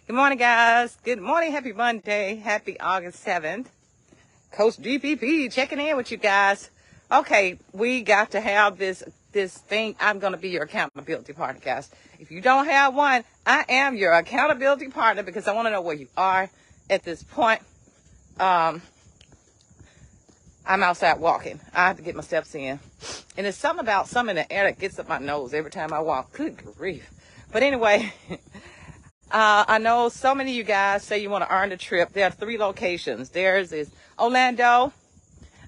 Good morning, guys. Good morning. Happy Monday. Happy August 7th. Coach GPP checking in with you guys. Okay, we got to have this thing. I'm going to be your accountability partner, guys. If you don't have one, I am your accountability partner because I want to know where you are at this point. I'm outside walking. I have to get my steps in. And there's something about something in the air that gets up my nose every time I walk. Good grief. But anyway, I know so many of you guys say you want to earn the trip. There are 3 locations. Theirs is Orlando.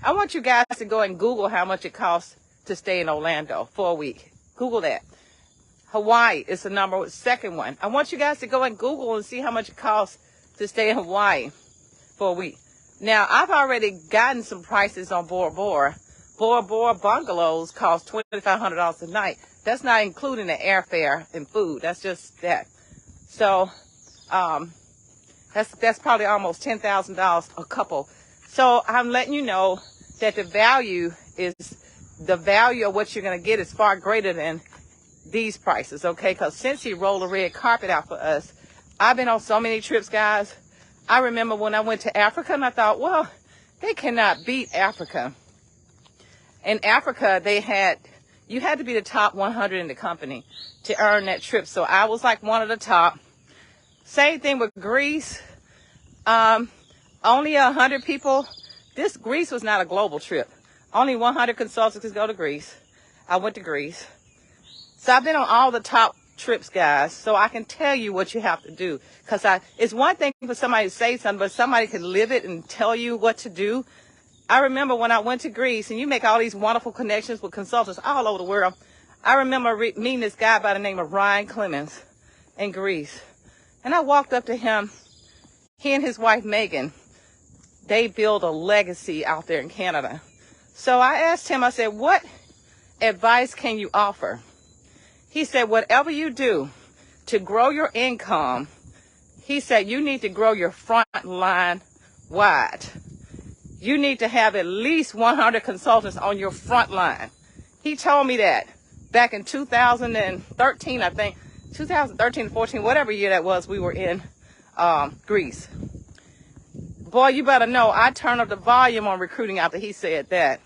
I want you guys to go and Google how much it costs to stay in Orlando for a week. Google that. Hawaii is the second one. I want you guys to go and Google and see how much it costs to stay in Hawaii for a week. Now, I've already gotten some prices on Bora Bora. Bora Bora bungalows cost $2,500 a night. That's not including the airfare and food. That's just that. So, that's probably almost $10,000 a couple. So I'm letting you know that the value of what you're going to get is far greater than these prices, okay? Because since he rolled a red carpet out for us, I've been on so many trips, guys. I remember when I went to Africa and I thought, well, they cannot beat Africa. In Africa, you had to be the top 100 in the company to earn that trip. So I was like one of the top. Same thing with Greece. Only 100 people. This Greece was not a global trip. Only 100 consultants could go to Greece. I went to Greece. So I've been on all the top trips, guys. So I can tell you what you have to do. Because it's one thing for somebody to say something, but somebody can live it and tell you what to do. I remember when I went to Greece, and you make all these wonderful connections with consultants all over the world. I remember meeting this guy by the name of Ryan Clemens in Greece. And I walked up to him. He and his wife, Megan, they build a legacy out there in Canada. So I asked him, I said, what advice can you offer? He said, whatever you do to grow your income, he said, you need to grow your front line wide. You need to have at least 100 consultants on your front line. He told me that back in 2013, I think, 2013, 14, whatever year that was, we were in Greece. Boy, you better know, I turned up the volume on recruiting after he said that.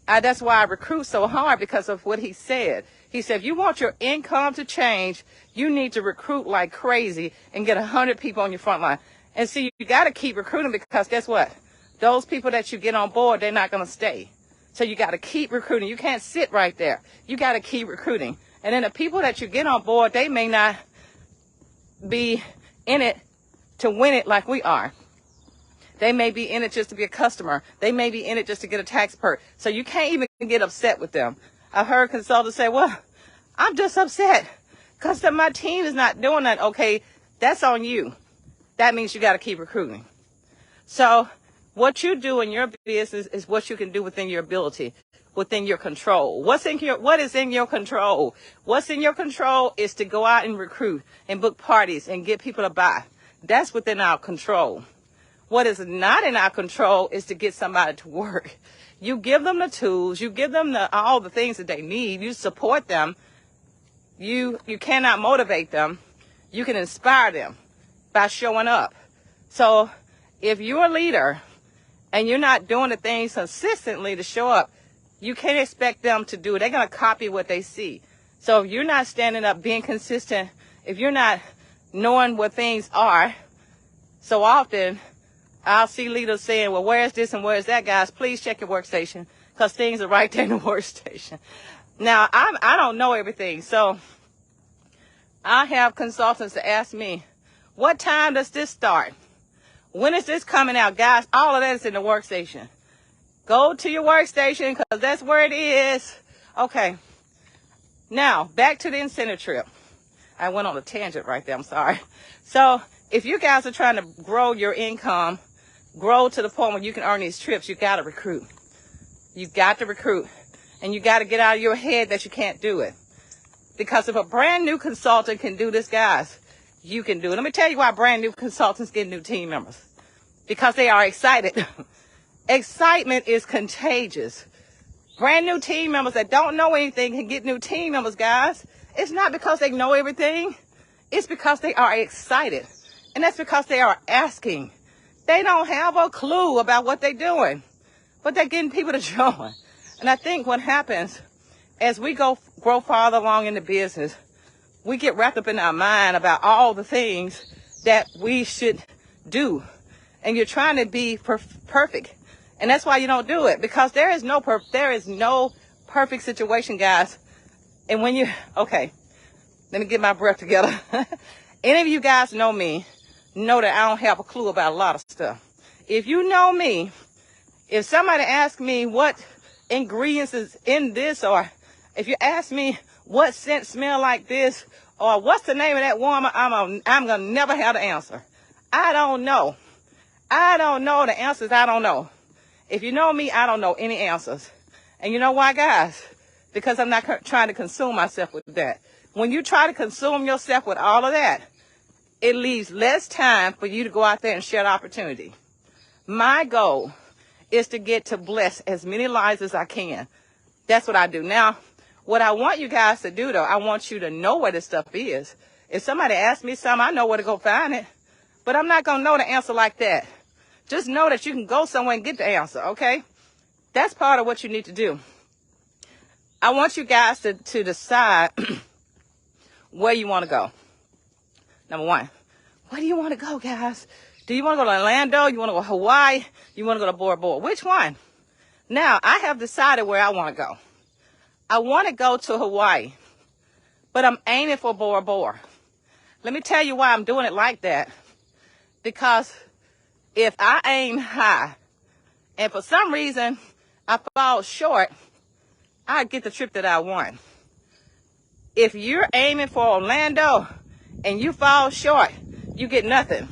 That's why I recruit so hard, because of what he said. He said, if you want your income to change, you need to recruit like crazy and get 100 people on your front line. And see, you got to keep recruiting, because guess what? Those people that you get on board, they're not going to stay. So you got to keep recruiting. You can't sit right there. You got to keep recruiting. And then the people that you get on board, they may not be in it to win it like we are. They may be in it just to be a customer. They may be in it just to get a tax perk. So you can't even get upset with them. I've heard consultants say, well, I'm just upset because my team is not doing that. Okay, that's on you. That means you got to keep recruiting. So what you do in your business is what you can do within your ability, within your control. What is in your control? What's in your control is to go out and recruit and book parties and get people to buy. That's within our control. What is not in our control is to get somebody to work. You give them the tools. You give them all the things that they need. You support them. You cannot motivate them. You can inspire them by showing up. So if you're a leader and you're not doing the things consistently to show up, you can't expect them to do it. They're going to copy what they see. So if you're not standing up, being consistent, if you're not knowing what things are, so often I'll see leaders saying, well, where's this and where's that, guys? Please check your workstation, because things are right there in the workstation. Now, I don't know everything. So I have consultants that ask me, what time does this start? When is this coming out? Guys, all of that is in the workstation. Go to your workstation, because that's where it is. Okay. Now, back to the incentive trip. I went on a tangent right there. I'm sorry. So if you guys are trying to grow your income, grow to the point where you can earn these trips, you got to recruit. You got to recruit. And you got to get out of your head that you can't do it. Because if a brand new consultant can do this, guys, you can do it. Let me tell you why brand new consultants get new team members. Because they are excited. Excitement is contagious. Brand new team members that don't know anything can get new team members, guys. It's not because they know everything. It's because they are excited. And that's because they are asking. They don't have a clue about what they're doing, but they're getting people to join. And I think what happens as we grow farther along in the business, we get wrapped up in our mind about all the things that we should do. And you're trying to be perfect. And that's why you don't do it, because there is no perfect situation, guys. And when okay, let me get my breath together. Any of you guys know me, know that I don't have a clue about a lot of stuff. If you know me, if somebody asks me what ingredients is in this, or if you ask me what scent smell like this, or what's the name of that woman, I'm gonna never have the answer. I don't know. I don't know the answers. I don't know. If you know me, I don't know any answers. And you know why, guys? Because I'm not trying to consume myself with that. When you try to consume yourself with all of that, it leaves less time for you to go out there and share the opportunity. My goal is to get to bless as many lives as I can. That's what I do. Now, what I want you guys to do, though, I want you to know where this stuff is. If somebody asks me something, I know where to go find it. But I'm not going to know the answer like that. Just know that you can go somewhere and get the answer, okay? That's part of what you need to do. I want you guys to decide where you want to go. Number one, where do you want to go, guys? Do you want to go to Orlando? You want to go to Hawaii? You want to go to Bora Bora? Which one? Now, I have decided where I want to go. I want to go to Hawaii, but I'm aiming for Bora Bora. Let me tell you why I'm doing it like that. Because if I aim high and for some reason I fall short, I get the trip that I want. If you're aiming for Orlando and you fall short, you get nothing.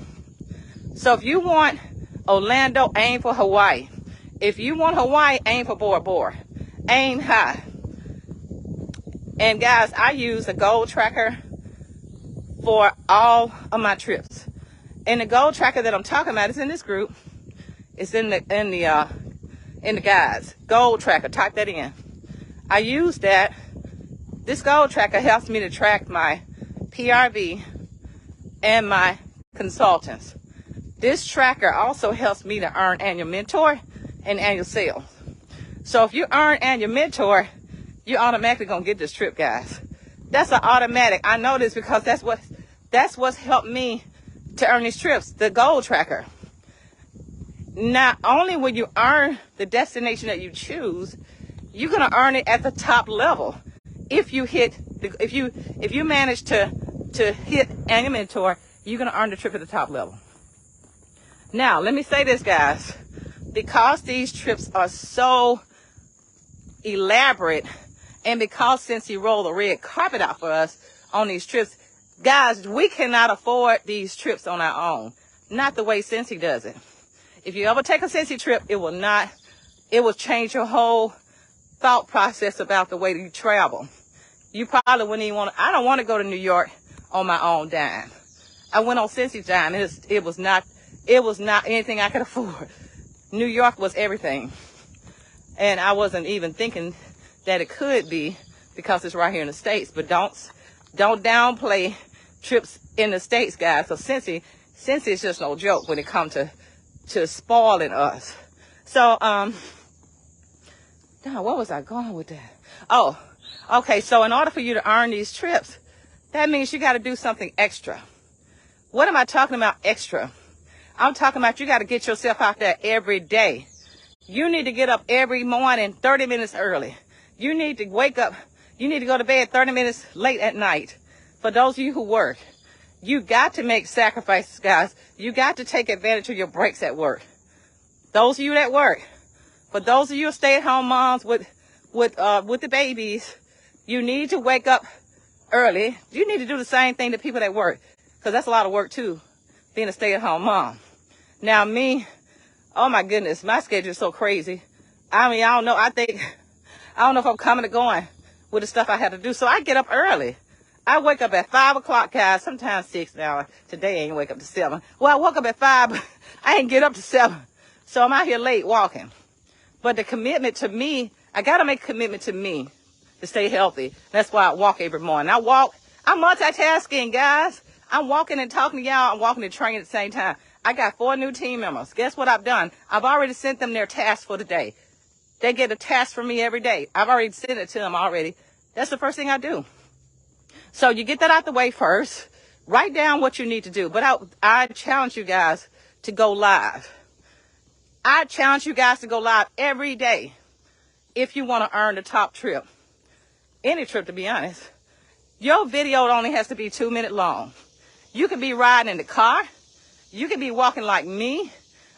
So if you want Orlando, aim for Hawaii. If you want Hawaii, aim for Bora Bora. Aim high. And guys, I use a goal tracker for all of my trips. And the goal tracker that I'm talking about is in this group. It's in the guides. Goal tracker, type that in. I use that. This goal tracker helps me to track my PRV and my consultants. This tracker also helps me to earn annual mentor and annual sales. So if you earn annual mentor, you're automatically gonna get this trip, guys. That's an automatic. I know this because that's what's helped me to earn these trips, the goal tracker. Not only will you earn the destination that you choose, you're gonna earn it at the top level. If you manage to hit annual mentor, you're gonna earn the trip at the top level. Now, let me say this, guys, because these trips are so elaborate, and because Cincy rolled the red carpet out for us on these trips, guys, we cannot afford these trips on our own. Not the way Cincy does it. If you ever take a Cincy trip, it will change your whole thought process about the way that you travel. You probably wouldn't even I don't want to go to New York on my own dime. I went on Cincy's dime. It was not anything I could afford. New York was everything. And I wasn't even thinking that it could be, because it's right here in the States. But don't downplay trips in the States, guys. So Cincy is just no joke when it comes to spoiling us. So, what was I going with that? Oh, okay. So in order for you to earn these trips, that means you got to do something extra. What am I talking about extra? I'm talking about you got to get yourself out there every day. You need to get up every morning 30 minutes early. You need to wake up. You need to go to bed 30 minutes late at night. For those of you who work, you got to make sacrifices, guys. You got to take advantage of your breaks at work. Those of you that work, for those of you stay-at-home moms with the babies, you need to wake up early. You need to do the same thing to people that work, because that's a lot of work too, being a stay-at-home mom. Now me, oh my goodness, my schedule is so crazy. I mean, I don't know if I'm coming or going with the stuff I have to do. So I get up early. I wake up at 5 o'clock, guys, sometimes 6 now. Today I ain't wake up to 7. Well, I woke up at 5, I ain't get up to 7. So I'm out here late walking. But the commitment to me, I got to make a commitment to me to stay healthy. That's why I walk every morning. I'm multitasking, guys. I'm walking and talking to y'all. I'm walking and training at the same time. I got 4 new team members. Guess what I've done? I've already sent them their task for the day. They get a task from me every day. I've already sent it to them already. That's the first thing I do. So you get that out the way first. Write down what you need to do. But I challenge you guys to go live. I challenge you guys to go live every day if you want to earn the top trip. Any trip, to be honest. Your video only has to be 2 minutes long. You could be riding in the car. You could be walking like me.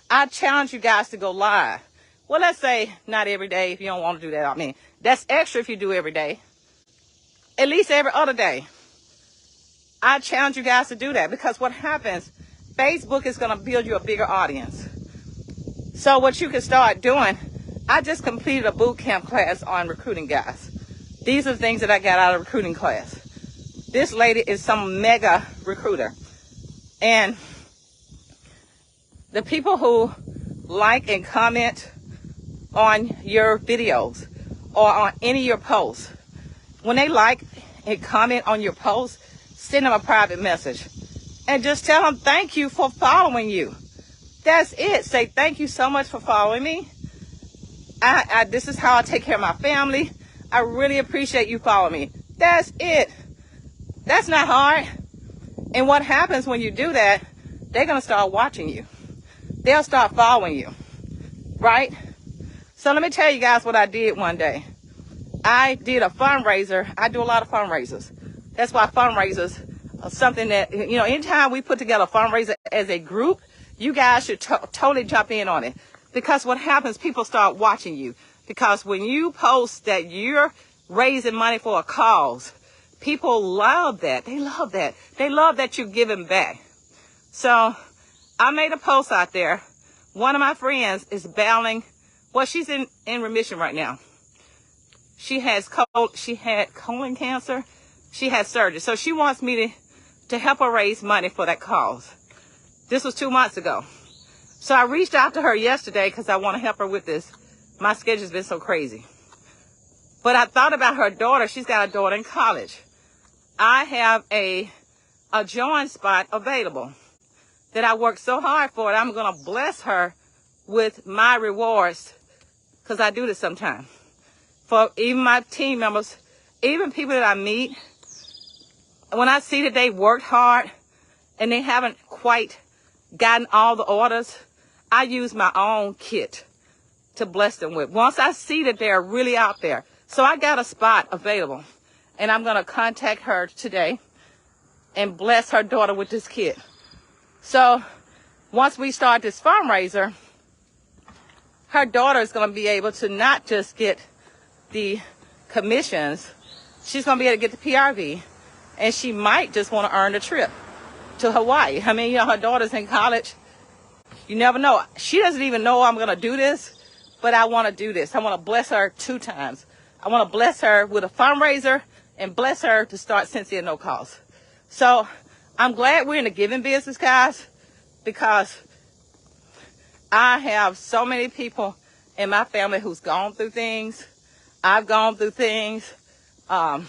I challenge you guys to go live. Well, let's say not every day if you don't want to do that. I mean, that's extra if you do every day. At least every other day. I challenge you guys to do that because what happens, Facebook is going to build you a bigger audience. So what you can start doing, I just completed a boot camp class on recruiting, guys. These are the things that I got out of recruiting class. This lady is some mega recruiter. And the people who like and comment on your videos or on any of your posts, when they like and comment on your posts, send them a private message and just tell them thank you for following you. That's it. Say thank you so much for following me. This is how I take care of my family. I really appreciate you following me. That's it. That's not hard. And what happens when you do that, they're going to start watching you. They'll start following you, right? So let me tell you guys what I did one day. I did a fundraiser. I do a lot of fundraisers. That's why fundraisers are something that, you know, anytime we put together a fundraiser as a group, you guys should totally jump in on it. Because what happens, people start watching you. Because when you post that you're raising money for a cause, people love that. They love that. They love that you're giving back. So I made a post out there. One of my friends is battling, well, she's in remission right now. She had colon cancer. She had surgery. So she wants me to help her raise money for that cause. This was 2 months ago. So I reached out to her yesterday because I want to help her with this. My schedule's been so crazy. But I thought about her daughter. She's got a daughter in college. I have a join spot available that I worked so hard for, and I'm going to bless her with my rewards, because I do this sometimes. For even my team members, even people that I meet, when I see that they worked hard and they haven't quite gotten all the orders, I use my own kit to bless them with. Once I see that they're really out there. So I got a spot available, and I'm going to contact her today and bless her daughter with this kit. So once we start this fundraiser, her daughter is going to be able to not just get the commissions, she's going to be able to get the PRV, and she might just want to earn the trip to Hawaii. I mean, you know, her daughter's in college. You never know. She doesn't even know I'm going to do this, but I want to do this. I want to bless her 2 times. I want to bless her with a fundraiser and bless her to start Cynthia No Cost. So I'm glad we're in the giving business, guys, because I have so many people in my family who's gone through things. I've gone through things. I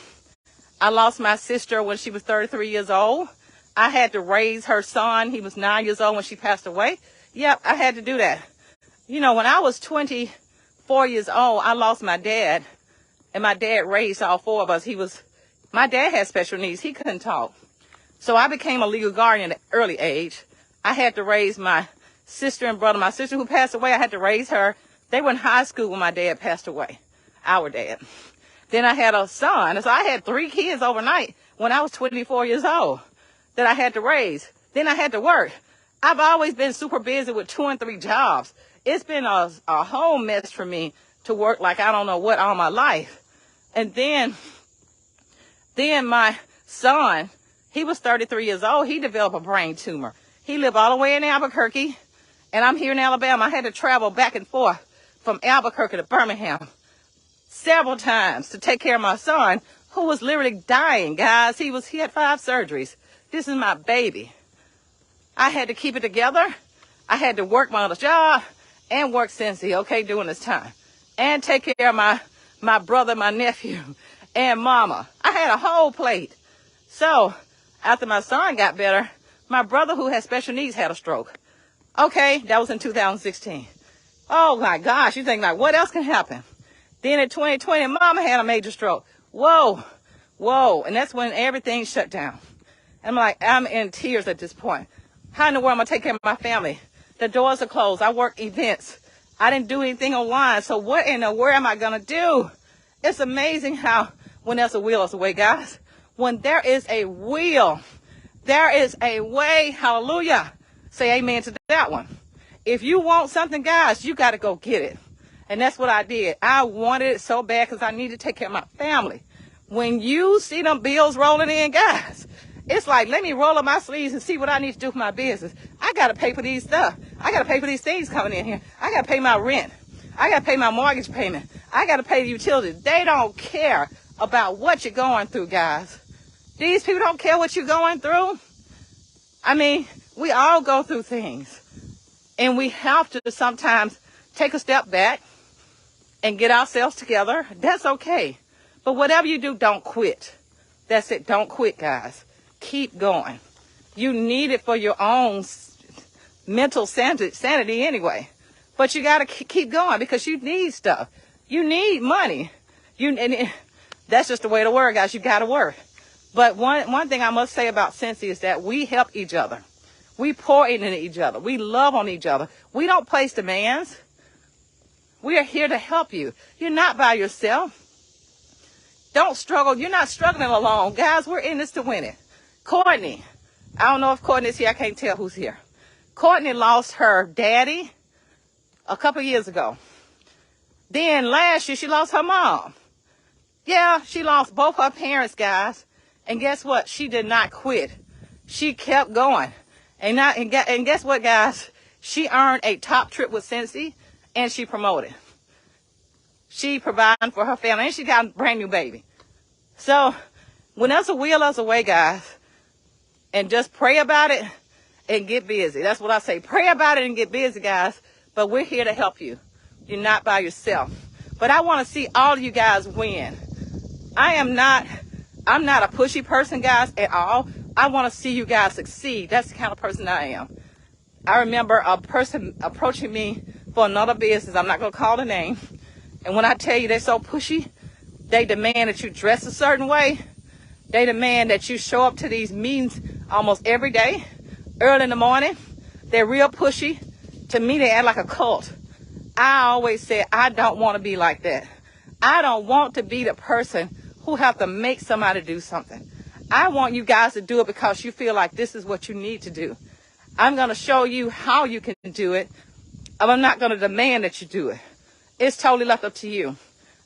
lost my sister when she was 33 years old. I had to raise her son. He was 9 years old when she passed away. Yep, I had to do that. You know, when I was 24 years old, I lost my dad. And my dad raised all 4 of us. My dad had special needs. He couldn't talk. So I became a legal guardian at an early age. I had to raise my sister and brother. My sister who passed away, I had to raise her. They were in high school when my dad passed away. Our dad. Then I had a son. So I had 3 kids overnight when I was 24 years old that I had to raise. Then I had to work. I've always been super busy with 2 and 3 jobs. It's been a whole mess for me to work like I don't know what all my life. And then my son, he was 33 years old. He developed a brain tumor. He lived all the way in Albuquerque, and I'm here in Alabama. I had to travel back and forth from Albuquerque to Birmingham several times to take care of my son, who was literally dying, guys. He had 5 surgeries. This is my baby. I had to keep it together. I had to work my other job and work Cincy, okay, during this time, and take care of my brother, my nephew, and mama. I had a whole plate. So After my son got better, my brother who has special needs had a stroke. Okay, that was in 2016. Oh my gosh, you think like, what else can happen? Then in 2020, mama had a major stroke. Whoa, whoa. And that's when everything shut down. I'm like, I'm in tears at this point. How in the world am I taking care of my family? The doors are closed. I work events. I didn't do anything online. So what in the world am I going to do? It's amazing how when there's a will, there's a way, guys. When there is a will, there is a way. Hallelujah. Say amen to that one. If you want something, guys, you got to go get it. And that's what I did. I wanted it so bad because I needed to take care of my family. When you see them bills rolling in, guys, it's like, let me roll up my sleeves and see what I need to do for my business. I got to pay for these stuff. I got to pay for these things coming in here. I got to pay my rent. I got to pay my mortgage payment. I got to pay the utilities. They don't care about what you're going through, guys. These people don't care what you're going through. I mean, we all go through things. And we have to sometimes take a step back and get ourselves together. That's okay. But whatever you do, don't quit. That's it. Don't quit, guys. Keep going. You need it for your own mental sanity anyway. But you got to keep going because you need stuff. You need money. That's just the way to work, guys. You got to work. But one thing I must say about Scentsy is that we help each other. We pour into each other. We love on each other. We don't place demands. We are here to help you. You're not by yourself. Don't struggle. You're not struggling alone. Guys, we're in this to win it. Courtney. I don't know if Courtney's here. I can't tell who's here. Courtney lost her daddy a couple years ago. Then last year, she lost her mom. Yeah, she lost both her parents, guys. And guess what? She did not quit. She kept going. And guess what, guys? She earned a top trip with Scentsy, and she promoted. She provided for her family, and she got a brand new baby. So when there's a will, there's a way, guys. And just pray about it and get busy. That's what I say. Pray about it and get busy, guys. But we're here to help you. You're not by yourself. But I want to see all of you guys win. I'm not a pushy person, guys, at all. I want to see you guys succeed. That's the kind of person I am. I remember a person approaching me for another business. I'm not going to call the name. And when I tell you they're so pushy, they demand that you dress a certain way. They demand that you show up to these meetings almost every day, early in the morning. They're real pushy. To me, they act like a cult. I always say, I don't want to be like that. I don't want to be the person who have to make somebody do something. I want you guys to do it because you feel like this is what you need to do. I'm going to show you how you can do it. I'm not going to demand that you do it. It's totally left up to you.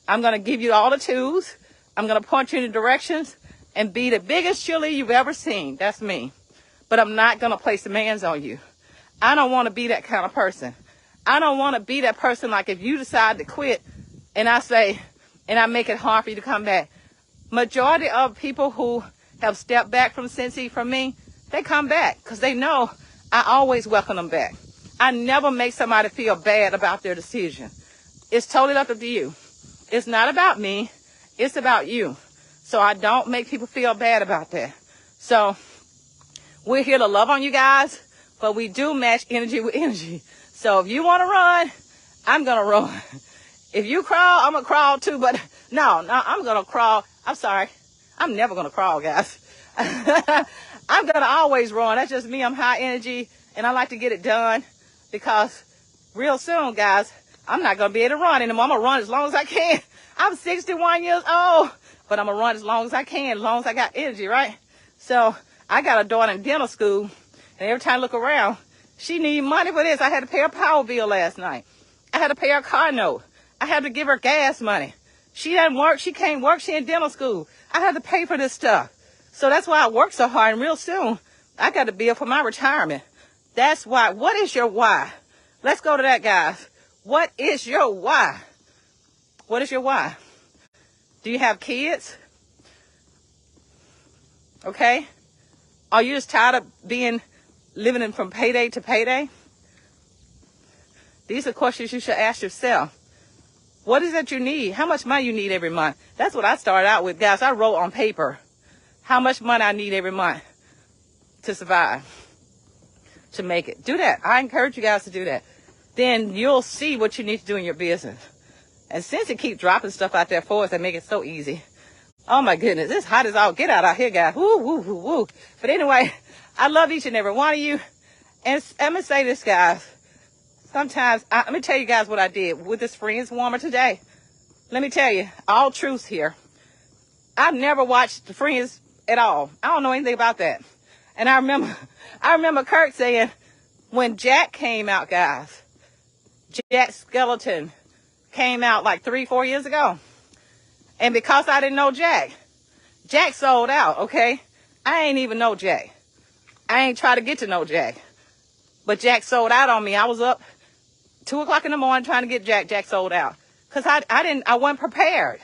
I'm going to give you all the tools. I'm going to point you in the directions and be the biggest cheerleader you've ever seen. That's me. But I'm not going to place demands on you. I don't want to be that kind of person. I don't want to be that person like if you decide to quit and I say, and I make it hard for you to come back. Majority of people who have stepped back from Scentsy from me, they come back because they know I always welcome them back. I never make somebody feel bad about their decision. It's totally left up to you. It's not about me. It's about you. So I don't make people feel bad about that. So we're here to love on you guys, but we do match energy with energy. So if you want to run, I'm going to run. If you crawl, I'm going to crawl too, but no, I'm going to crawl. I'm sorry. I'm never going to crawl, guys. I'm going to always run. That's just me. I'm high energy, and I like to get it done because real soon, guys, I'm not going to be able to run anymore. I'm going to run as long as I can. I'm 61 years old, but I'm going to run as long as I can, as long as I got energy, right? So I got a daughter in dental school, and every time I look around, she need money for this. I had to pay her power bill last night. I had to pay her car note. I had to give her gas money. She doesn't work. She can't work. She in dental school. I had to pay for this stuff. So that's why I work so hard. And real soon, I got to bill for my retirement. That's why. What is your why? Let's go to that, guys. What is your why? What is your why? Do you have kids? Okay. Are you just tired of living from payday to payday? These are questions you should ask yourself. What is it you need? How much money you need every month? That's what I started out with, guys. I wrote on paper how much money I need every month. to survive, to make it. Do that. I encourage you guys to do that. Then you'll see what you need to do in your business. And since it keeps dropping stuff out there for us and make it so easy. Oh my goodness, it's hot as all get out here, guys. Woo, woo, woo, woo. But anyway, I love each and every one of you. And I'm going to say this, guys. Sometimes, let me tell you guys what I did with this Friends Warmer today. Let me tell you, all truth here. I've never watched the Friends at all. I don't know anything about that. And I remember Kurt saying, when Jack came out, guys, Jack Skeleton came out like 3-4 years ago. And because I didn't know Jack sold out, okay? I ain't even know Jack. I ain't try to get to know Jack. But Jack sold out on me. I was up 2 o'clock in the morning trying to get Jack. Jack sold out. Because I wasn't prepared.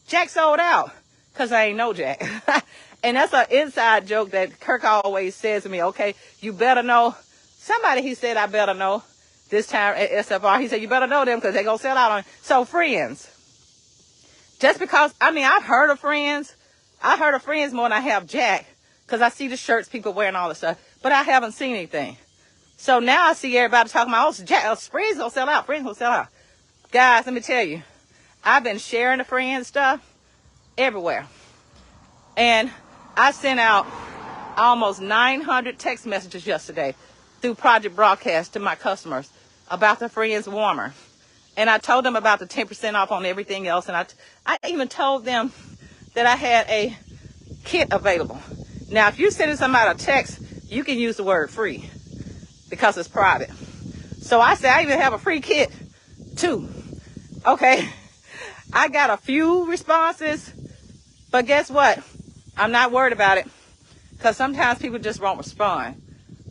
Jack sold out. Because I ain't know Jack. And that's an inside joke that Kirk always says to me, okay, you better know. Somebody, he said, I better know. This time at SFR, he said, you better know them because they're going to sell out on you. So Friends. Just because, I've heard of Friends. I heard of Friends more than I have Jack. Because I see the shirts, people wearing all this stuff. But I haven't seen anything. So now I see everybody talking about, Friends going to sell out. Friends going to sell out. Guys, let me tell you. I've been sharing the Friends stuff everywhere. And I sent out almost 900 text messages yesterday through Project Broadcast to my customers about the Friends Warmer. And I told them about the 10% off on everything else. And I even told them that I had a kit available. Now, if you're sending somebody a text, you can use the word free because it's private. So I said, I even have a free kit too. Okay. I got a few responses, but guess what? I'm not worried about it because sometimes people just won't respond.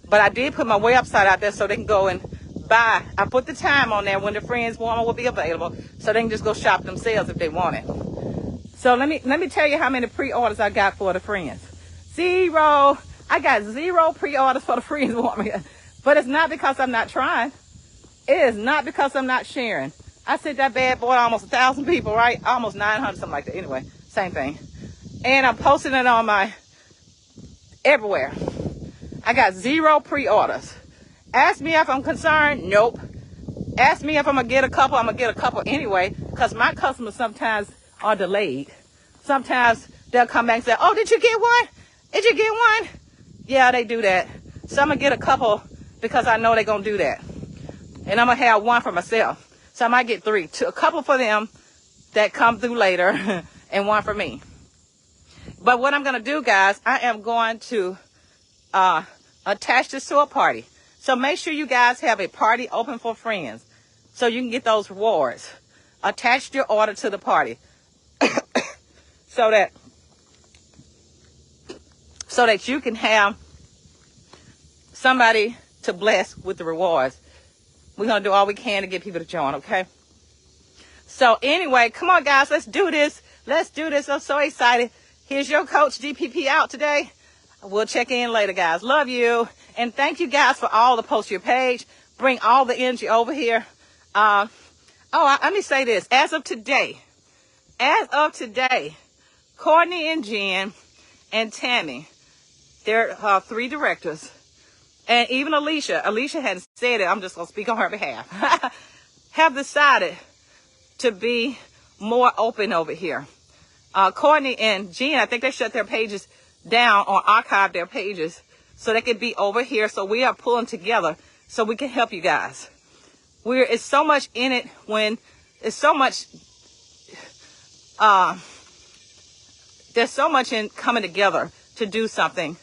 But I did put my website out there so they can go and buy. I put the time on there when the Friends Warmer will be available so they can just go shop themselves if they want it. So let me tell you how many pre-orders I got for the Friends. 0. I got 0 pre-orders for the Friends Warmer. But it's not because I'm not trying. It is not because I'm not sharing. I sent that bad boy to almost 1,000 people, right? Almost 900, something like that. Anyway, same thing. And I'm posting it on my everywhere. I got 0 pre-orders. Ask me if I'm concerned. Nope. Ask me if I'm going to get a couple. I'm going to get a couple anyway because my customers sometimes are delayed. Sometimes they'll come back and say, oh, did you get one? Did you get one? Yeah, they do that. So I'm going to get a couple because I know they're going to do that. And I'm going to have one for myself. So I might get 3. A couple for them that come through later and one for me. But what I'm going to do, guys, I am going to attach this to a party. So make sure you guys have a party open for Friends so you can get those rewards. Attach your order to the party so that you can have somebody to bless with the rewards. We're going to do all we can to get people to join, okay? So anyway, come on, guys. Let's do this. Let's do this. I'm so excited. Here's your coach, DPP, out today. We'll check in later, guys. Love you. And thank you, guys, for all the posts to your page. Bring all the energy over here. Let me say this. As of today, Courtney and Jen and Tammy, they're 3 directors. And even Alicia hadn't said it. I'm just going to speak on her behalf. Have decided to be more open over here. Courtney and Jen, I think they shut their pages down or archived their pages so they could be over here. So we are pulling together so we can help you guys. It's so much in it when it's so much, there's so much in coming together to do something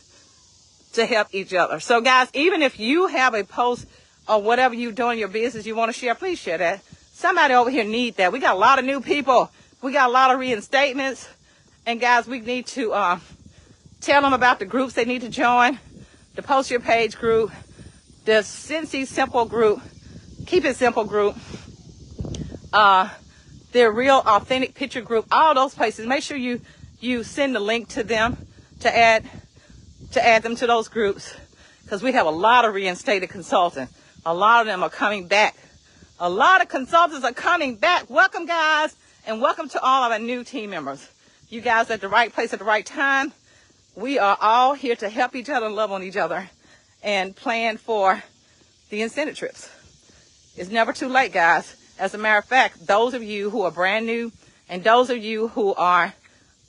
to help each other. So guys, even if you have a post or whatever you do in your business you want to share, please share that. Somebody over here need that. We got a lot of new people. We got a lot of reinstatements. And guys, we need to tell them about the groups they need to join. The Post Your Page group, the Cincy Simple group, Keep It Simple group, their Real Authentic Picture group, all those places. Make sure you send the link to them to add them to those groups, because we have a lot of reinstated consultants. A lot of them are coming back. A lot of consultants are coming back. Welcome, guys, and welcome to all of our new team members. You guys at the right place at the right time. We are all here to help each other and love on each other and plan for the incentive trips. It's never too late, guys. As a matter of fact, those of you who are brand new and those of you who are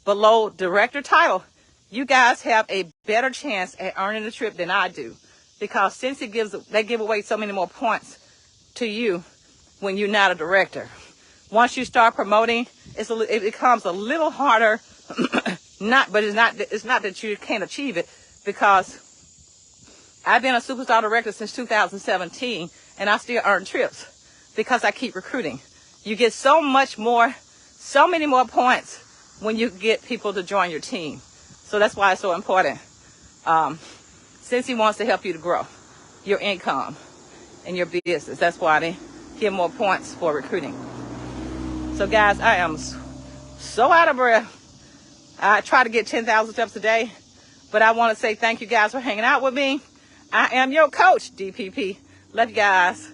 below director title, you guys have a better chance at earning the trip than I do, because since they give away so many more points to you when you're not a director. Once you start promoting, it becomes a little harder. It's not that you can't achieve it, because I've been a superstar director since 2017 and I still earn trips because I keep recruiting. You get so many more points when you get people to join your team. So that's why it's so important. Cincy wants to help you to grow your income and your business. That's why they give more points for recruiting. So guys, I am so out of breath. I try to get 10,000 steps a day, but I want to say thank you guys for hanging out with me. I am your coach, DPP. Love you guys.